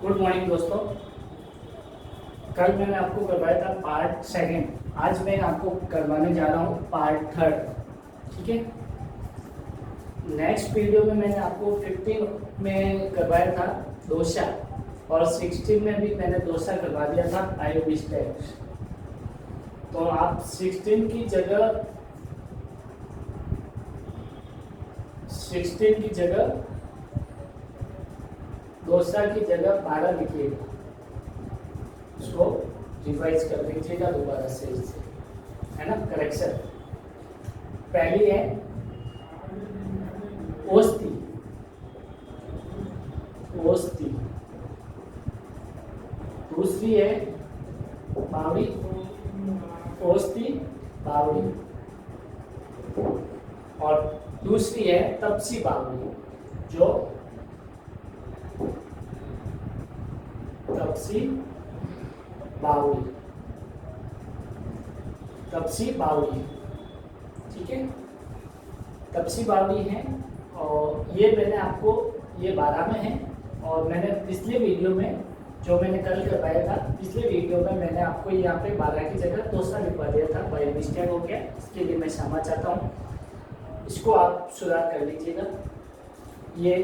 Good morning दोस्तों। कल मैंने आपको करवाया था पार्ट सेकंड, आज मैं आपको करवाने जा रहा हूँ पार्ट थर्ड। ठीक है, नेक्स्ट वीडियो में मैंने आपको 15 में करवाया था डोसा और 16 में भी मैंने डोसा करवा दिया था आईओबी स्टेप्स। तो आप 16 की जगह डोसा की जगह 12 लिखिएगा, उसको रिवाइज कर लीजिएगा दोबारा से, है ना। करेक्शन पहली है ओस्ती, ओस्ती। दूसरी है बावड़ी, ओस्ती बावड़ी। और दूसरी है तपसी बावड़ी, जो तपसी बावड़ी, तपसी बावड़ी। ठीक है, तपसी बावड़ी है। और ये मैंने आपको, ये 12 में है। और मैंने पिछले वीडियो में जो मैंने कल करवाया था, पिछले वीडियो में मैंने आपको यहाँ पे 12 की जगह डोसा लिखवा दिया था, बाय मिस्टेक हो गया। इसके लिए मैं क्षमा चाहता हूँ, इसको आप सुधार कर लीजिएगा। ये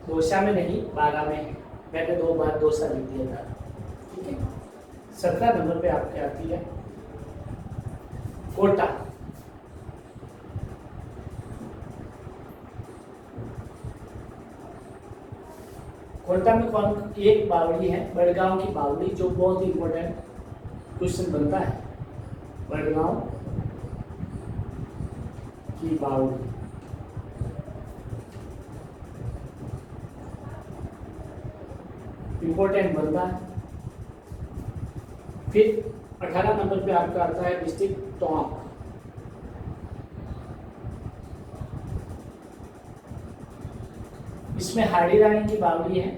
डोसा में नहीं 12 में है, मैंने 2 बार डोसा लिख दिया था। ठीक है, 17 नंबर पे आपके आती है कोटा। कोटा में कौन, एक बावड़ी है बड़गांव की बावड़ी, जो बहुत इंपॉर्टेंट क्वेश्चन बनता है। बड़गांव की बावड़ी, इंपॉर्टेंट बनता है। फिर 18 नंबर पे आपका आता है डिस्ट्रिक्ट टोंक। इसमें हाड़ी रानी की बावड़ी है,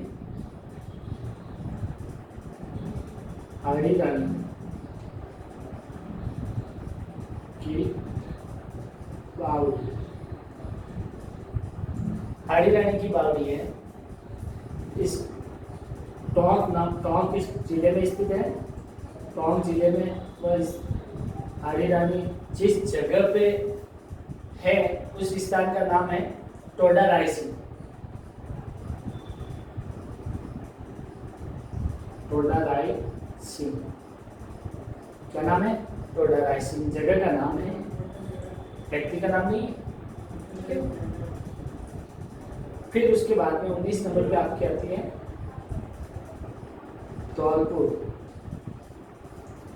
हाड़ी रानी की बावड़ी, हाड़ी रानी की बावड़ी है। इस टोंक नाम, टोंक इस जिले में स्थित है। टोंक जिले में वह हाड़ी रानी जिस जगह पे है, उस स्थान का नाम है टोडा रायसिंह। टोडा राय सिंह, क्या नाम है? टोडा राय सिंह जगह का नाम है, व्यक्ति का नाम नहीं है। फिर उसके बाद में 19 नंबर पे आपकी आती है धौलपुर।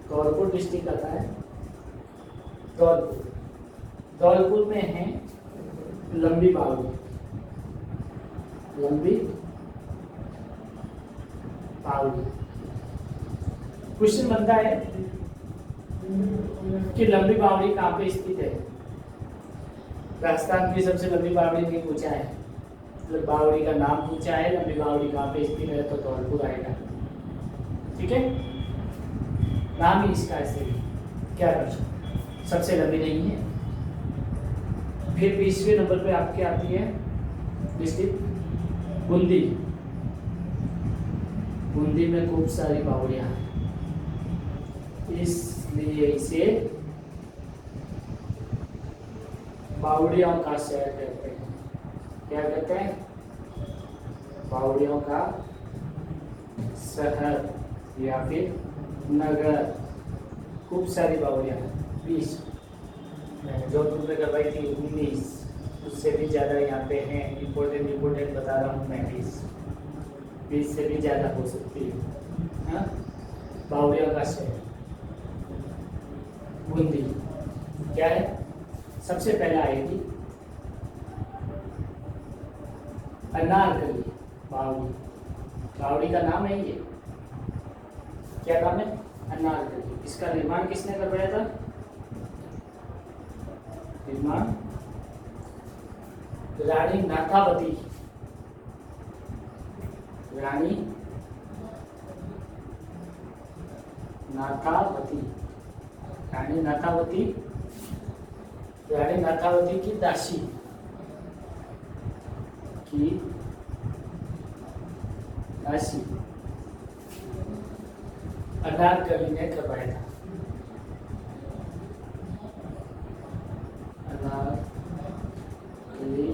धौलपुर डिस्ट्रिक्ट आता है धौलपुर। धौलपुर में है लंबी बावड़ी, लंबी बावड़ी। क्वेश्चन बनता है कि लंबी बावड़ी कहाँ पे स्थित है। राजस्थान की सबसे लंबी बावड़ी नहीं पूछा है, मतलब बावड़ी का नाम पूछा है, लंबी बावड़ी कहाँ पे स्थित है, तो धौलपुर आएगा। ठीक है, नाम ही इसका ऐसे ही, क्या कर सकते, सबसे लंबी नहीं है। फिर 20वें नंबर पे आपकी आती है डिस्ट्रिक्ट बूंदी। बूंदी में खूब सारी बावड़ियां हैं, इसलिए इसे बावड़ियों का शहर कहते हैं। क्या कहते हैं? बावड़ियों का शहर या फिर नगर। खूब सारी बावड़ियां हैं। 20 जोधपुर में करवाई थी 19, उससे भी ज़्यादा यहाँ पे हैं। इम्पोर्टेंट बता रहा हूँ मैं, 20 से भी ज़्यादा हो सकती है। हाँ, बावड़ियों का शहर बूंदी। क्या है? सबसे पहले आएगी अनारकली बावड़ी। बावड़ी का नाम है ये, क्या नाम है? अनारकली। इसका निर्माण किसने करवाया था? निर्माण रानी नाथावती। रानी नाथावती, रानी नाथावती, रानी नाथावती की दासी की दासी अनारकली ने करवाया था। अनारकली ने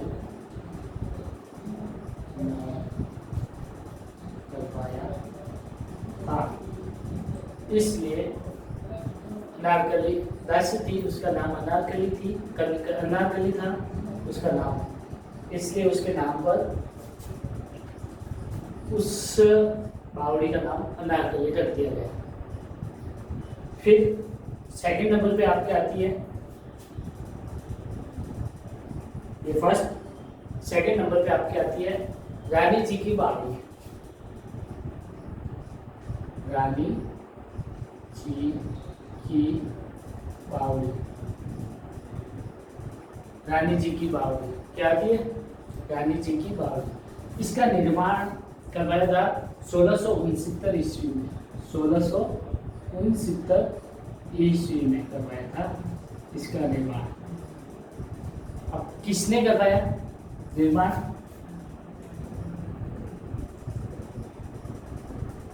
करवाया था, इसलिए अनारकली दासी थी, उसका नाम अनारकली थी, अनारकली था उसका नाम, इसलिए उसके नाम पर उस बावड़ी का नाम अनारकली रख दिया गया। फिर सेकंड नंबर पे आपके आती है, ये फर्स्ट, सेकंड नंबर पे आपकी आती है रानी जी की बावड़ी। रानी जी की बावड़ी, रानी जी की बावड़ी क्या आती है? रानी जी की बावड़ी। इसका निर्माण करवाया था 1669 ईस्वी में, 1669 ईस्वी में करवाया था इसका निर्माण। अब किसने करवाया निर्माण?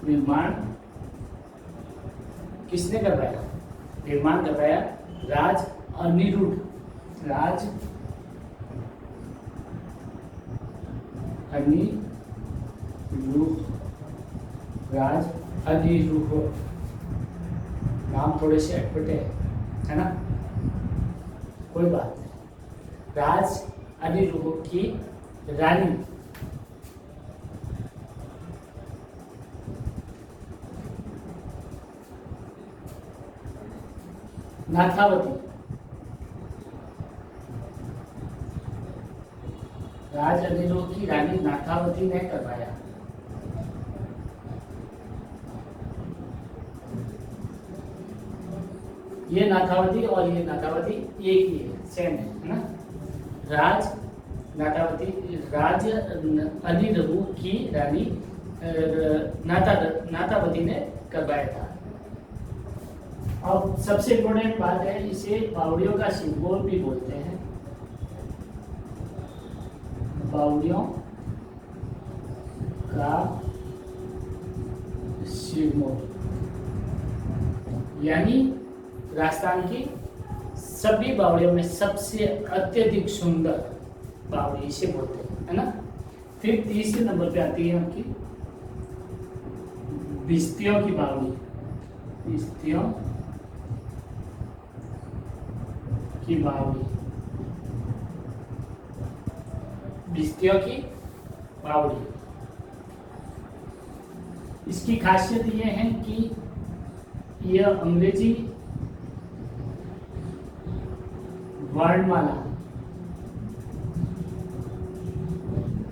निर्माण किसने करवाया? निर्माण करवाया राज अनिरुद्ध, राज अनिरुद्ध, राज अनिरुद्ध। नाम थोड़े से अटपटे है ना, कोई बात नहीं। राज अनिरुद्ध की रानी नाथावती, राज अनिरुद्ध की रानी नाथावती ने करवाया। ये नाथावती और ये नाथावती एक ही है, सेम है ना। राज नाथावती, राज अनिरुद्ध की रानी नाथावती ने करवाया था। अब सबसे इम्पोर्टेंट बात है, इसे बावड़ियों का सिंबल भी बोलते हैं, बावड़ियों का सिंबल, यानी राजस्थान की सभी बावड़ियों में सबसे अत्यधिक सुंदर बावड़ी इसे बोलते हैं, है ना। फिर तीसरे नंबर पे आती है आपकी भिस्तियों की बावड़ी, भिस्तियों की बावड़ी, भिस्तियों की बावड़ी। इसकी खासियत यह है कि यह अंग्रेजी वर्णमाला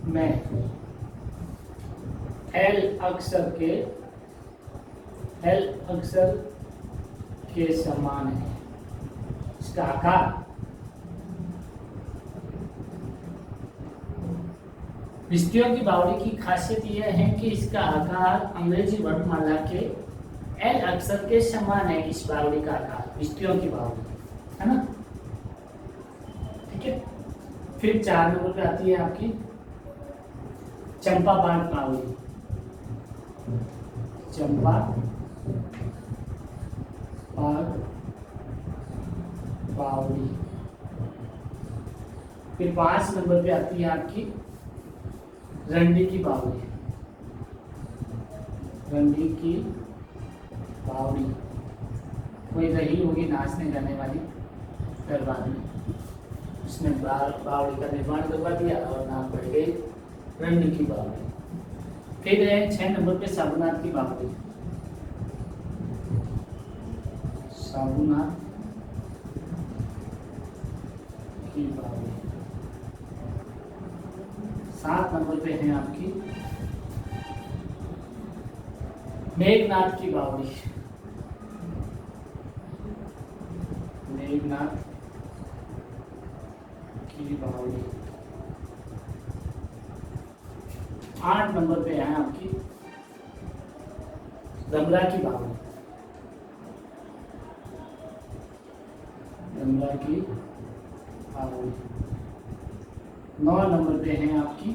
में एल अक्षर के समान है। इसका आकार भिस्तियों की बावड़ी की खासियत यह है कि इसका आकार अंग्रेजी वर्णमाला के एल अक्षर के समान है। इस बावड़ी का आकार भिस्तियों की बावड़ी, है ना, ठीक है। फिर 4 नंबर पे आती है आपकी चंपा बाग बावड़ी, चंपा बाग बावड़ी। फिर 5 नंबर पे आती है आपकी रंडी की बावड़ी, रंडी की बावड़ी। कोई रही होगी नाचने जाने वाली दरबार में, उसने बावड़ी का निर्माण करवा दिया और नाम पड़ गई रंडी की बावड़ी। फिर है 6 नंबर पे साबुनाथ की बावड़ी, साबुनाथ की बावड़ी। 7 नंबर पे है आपकी मेघनाथ की बावड़ी, मेघनाथ की बावड़ी। 8 नंबर पे है आपकी रमला की बावड़ी, रमला की बावड़ी। 9 नंबर पे है आपकी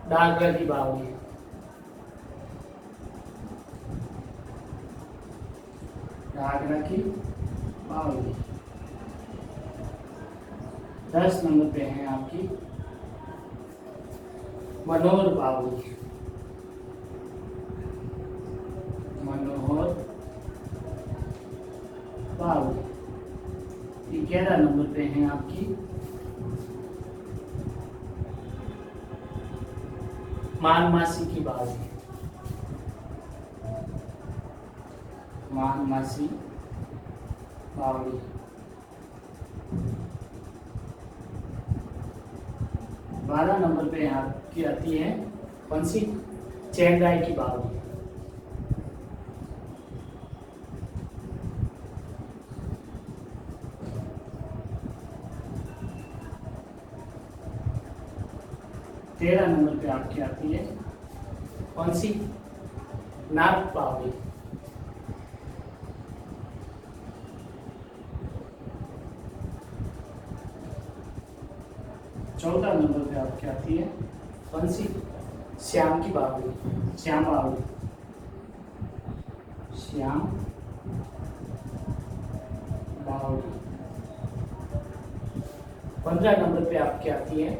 डागरा की बावड़ी, घाघरा की बावली। 10 नंबर पे है आपकी मनोहर बावली। मनोहर बावली। 11 नंबर पे है आपकी मानमासी की बावली। मानमासी बावली। 12 नंबर पे आपकी आती है कौन सी? चेंगाई की बावली। तेरह नंबर पे आपकी आती है कौन सी? नाग बावली। चौदह नंबर पे आपकी आती है कौन सी? श्याम की बावली। श्याम बावली। श्याम बावली। 15 नंबर पे आपकी आती है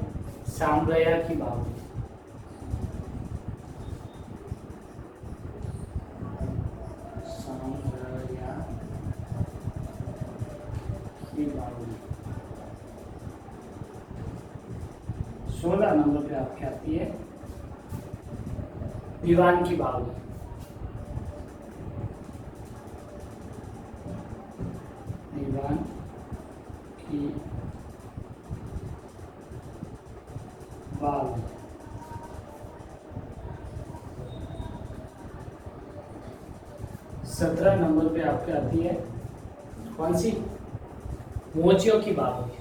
सांबरया की बावली। सांबरया की बावली। 16 नंबर पे आपकी आती है दीवान की बावली। दीवान की बावली। 17 नंबर पे आपके आती है कौन सी? मोचियों की बावली।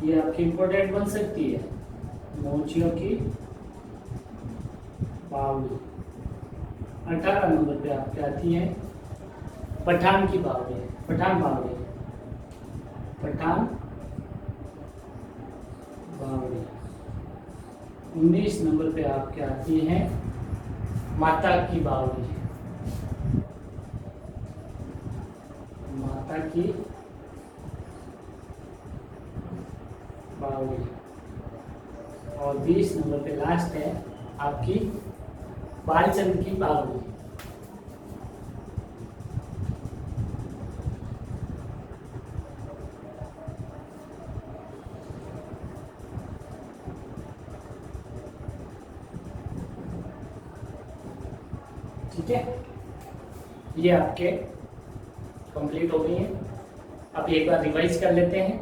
ये आपकी इंपॉर्टेंट बन सकती है, मोचियों की बावली। 18 नंबर पे आपके आती है पठान की बावली। पठान बावली। पठान बावली। 19 नंबर पे आपके आती है माता की बावली। माता की बावली। और 20 नंबर पे लास्ट है आपकी बालचंद की बावली। ठीक है, ये आपके कंप्लीट हो गई है। अब एक बार रिवाइज कर लेते हैं।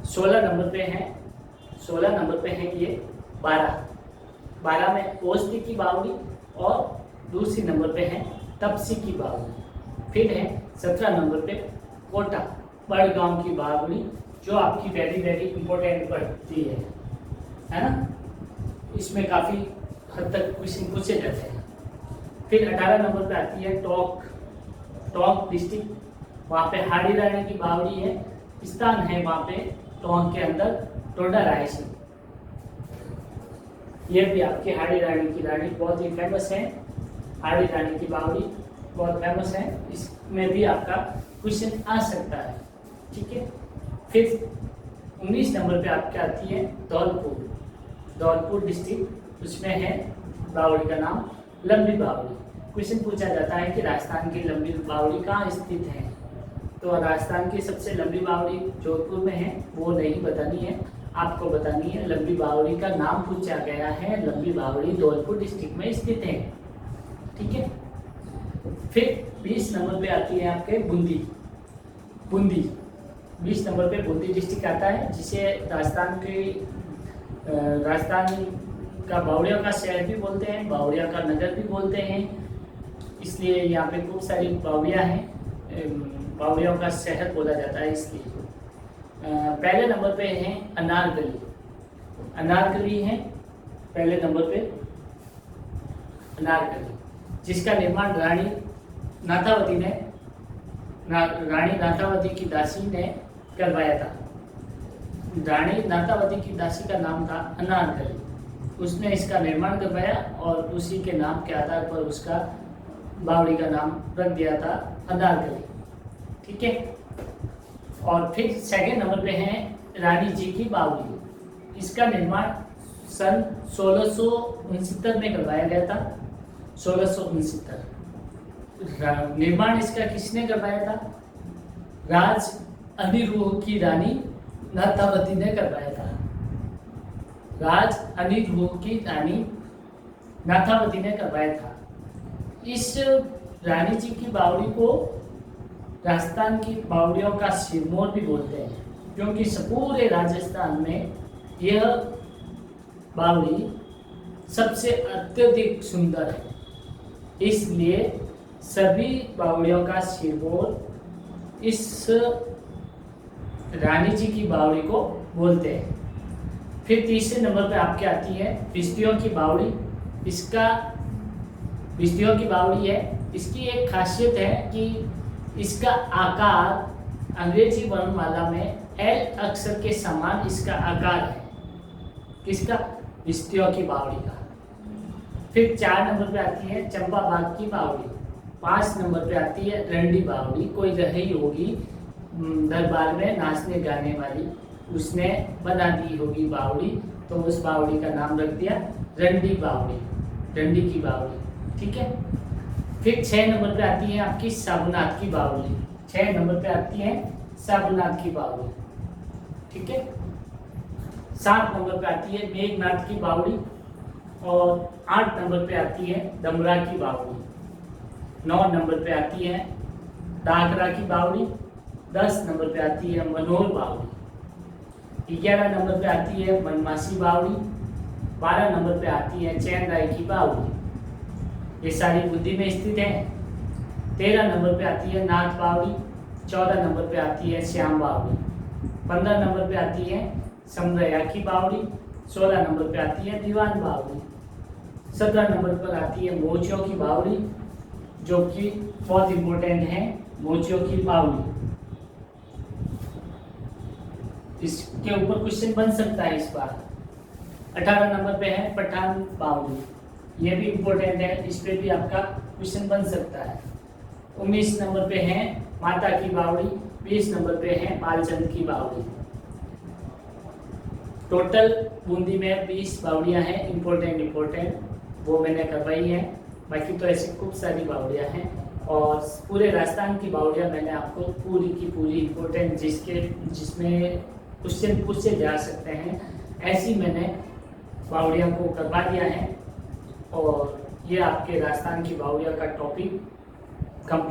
16 नंबर पे है, 16 नंबर पे है ये 12 में ओस्ती की बावली और दूसरी नंबर पे है तपसी की बावली। फिर है 17 नंबर पे कोटा बड़गांव की बावली, जो आपकी वेरी वेरी इंपॉर्टेंट पड़ती है ना। इसमें काफ़ी हद तक क्वेश्चन पूछे जाते हैं। फिर 18 नंबर पे आती है टोंक डिस्ट्रिक्ट, वहाँ पे हाड़ी रानी की बावली है, स्थान है वहाँ पे टोंक के अंदर टोडा रायसी। ये भी आपकी हाड़ी रानी की रानी बहुत ही फेमस है। हाड़ी रानी की बावली बहुत फेमस है, इसमें भी आपका क्वेश्चन आ सकता है। ठीक है, फिर 19 नंबर पे आपकी आती है धौलपुर डिस्ट्रिक्ट, उसमें है बावली का नाम लंबी बावली। क्वेश्चन पूछा जाता है कि राजस्थान की लंबी बावली कहाँ स्थित है, तो राजस्थान की सबसे लंबी बावली जोधपुर में है, वो नहीं बतानी है, आपको बतानी है लंबी बावली का नाम पूछा गया है। लंबी बावली धौलपुर डिस्ट्रिक्ट में स्थित है। ठीक है, फिर 20 नंबर पे आती है आपके बूंदी। 20 नंबर पे बूंदी डिस्ट्रिक्ट आता है, जिसे राजस्थान का बावड़िया का शहर भी बोलते हैं, बावड़िया का नगर भी बोलते हैं, इसलिए यहाँ पे खूब सारी बावड़िया हैं, बावड़ियों का शहर बोला जाता है इसलिए। पहले नंबर पे है अनारकली है पहले नंबर पे अनारकली, जिसका निर्माण रानी नाथावती की दासी ने करवाया था। रानी नाथावती की दासी का नाम था अनारकली। उसने इसका निर्माण करवाया और उसी के नाम के आधार पर उसका बावड़ी का नाम रख दिया था अनारकली। ठीक है। और फिर सेकंड नंबर पे है रानी जी की बावड़ी। इसका निर्माण सन 1669 में करवाया गया था। 1669 निर्माण इसका किसने करवाया था? राज अनिरुद्ध की रानी नाथावती ने करवाया था। राज अनिरुद्ध की रानी नाथावती ने करवाया था। इस रानी जी की बावड़ी को राजस्थान की बावड़ियों का सिरमौर भी बोलते हैं, क्योंकि पूरे राजस्थान में यह बावड़ी सबसे अत्यधिक सुंदर है, इसलिए सभी बावड़ियों का सिरमौर इस रानी जी की बावड़ी को बोलते हैं। फिर तीसरे नंबर पे आपके आती है बिस्तियों की बावड़ी। इसका बिस्तियों की बावड़ी है, इसकी एक खासियत है कि इसका आकार अंग्रेजी वर्णमाला में एल अक्षर के समान इसका आकार है। किसका? बिस्तियों की बावड़ी का। फिर 4 नंबर पे आती है चंपा बाग की बावड़ी। 5 नंबर पे आती है रंडी बावड़ी। कोई रही होगी दरबार में नाचने गाने वाली, उसने बना दी होगी बावड़ी, तो उस बावड़ी का नाम रख दिया रंडी बावड़ी, रंडी की बावड़ी। ठीक है। फिर 6 नंबर पे आती है आपकी साबुनाथ की बावड़ी। 6 नंबर पे आती है साबुनाथ की बावड़ी। ठीक है। 7 नंबर पे आती है मेघनाथ की बावड़ी और 8 नंबर पे आती है डमरा की बावड़ी। 9 नंबर पे आती है डाकरा की बावड़ी। 10 नंबर पे आती है मनोहर बावड़ी। 11 नंबर पे आती है मनमासी बावड़ी। 12 नंबर पे आती है चैन राय की बावड़ी। ये सारी बुद्धि में स्थित है। 13 नंबर पे आती है नाथ बावड़ी। 14 नंबर पे आती है श्याम बावड़ी। 15 नंबर पे आती है समरया की बावड़ी। 16 नंबर पे आती है दीवान बावड़ी। 17 नंबर पर आती है मोचियों की बावड़ी, जो कि बहुत इंपॉर्टेंट है मोचियों की बावड़ी। इसके ऊपर क्वेश्चन बन सकता है इस बार। 18 नंबर पे है पठान बावड़ी, ये भी इंपॉर्टेंट है, इस पे भी आपका क्वेश्चन बन सकता है। 19 नंबर पे है माता की बावड़ी। 20 नंबर पे है बालचंद की बावड़ी। टोटल बूंदी में 20 बावड़ियाँ हैं इंपॉर्टेंट, वो मैंने करवाई है। बाकी तो ऐसी खूब सारी बावड़ियाँ हैं और पूरे राजस्थान की बावड़ियाँ मैंने आपको पूरी की पूरी इंपॉर्टेंट जिसमें क्वेश्चन पूछे जा सकते हैं, ऐसी मैंने बावड़ियाँ को करवा दिया है। और ये आपके राजस्थान की बावड़ियाँ का टॉपिक कंप्लीट